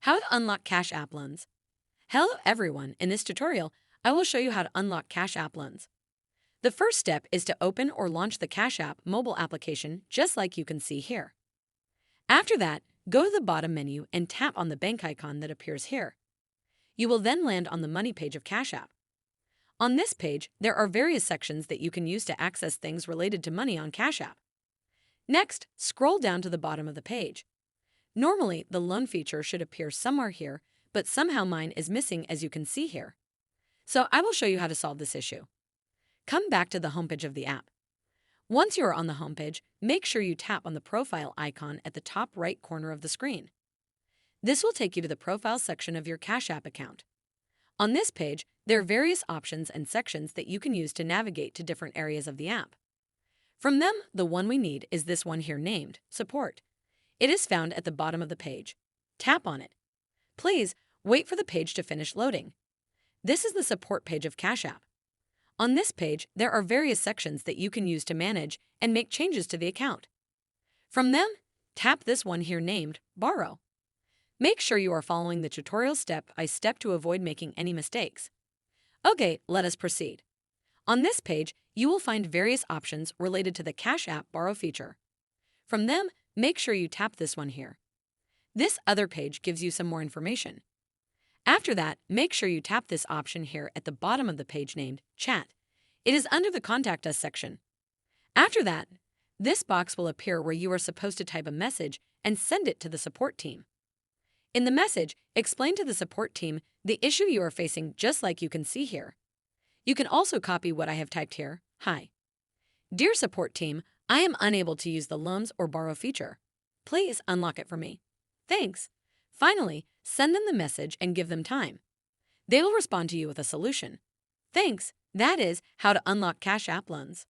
How to unlock Cash App loans. Hello everyone, in this tutorial, I will show you how to unlock Cash App loans. The first step is to open or launch the Cash App mobile application just like you can see here. After that, go to the bottom menu and tap on the bank icon that appears here. You will then land on the Money page of Cash App. On this page, there are various sections that you can use to access things related to money on Cash App. Next, scroll down to the bottom of the page. Normally, the loan feature should appear somewhere here, but somehow mine is missing as you can see here. So I will show you how to solve this issue. Come back to the homepage of the app. Once you are on the homepage, make sure you tap on the profile icon at the top right corner of the screen. This will take you to the profile section of your Cash App account. On this page, there are various options and sections that you can use to navigate to different areas of the app. From them, the one we need is this one here named Support. It is found at the bottom of the page. Tap on it. Please wait for the page to finish loading. This is the support page of Cash App. On this page, there are various sections that you can use to manage and make changes to the account. From them, tap this one here named Borrow. Make sure you are following the tutorial step by step to avoid making any mistakes. Okay, let us proceed. On this page, you will find various options related to the Cash App Borrow feature. From them, make sure you tap this one here. This other page gives you some more information. After that, make sure you tap this option here at the bottom of the page named Chat. It is under the Contact Us section. After that, this box will appear where you are supposed to type a message and send it to the support team. In the message, explain to the support team the issue you are facing just like you can see here. You can also copy what I have typed here. Hi. Dear support team, I am unable to use the loans or borrow feature. Please unlock it for me. Thanks. Finally, send them the message and give them time. They will respond to you with a solution. Thanks. That is how to unlock Cash App loans.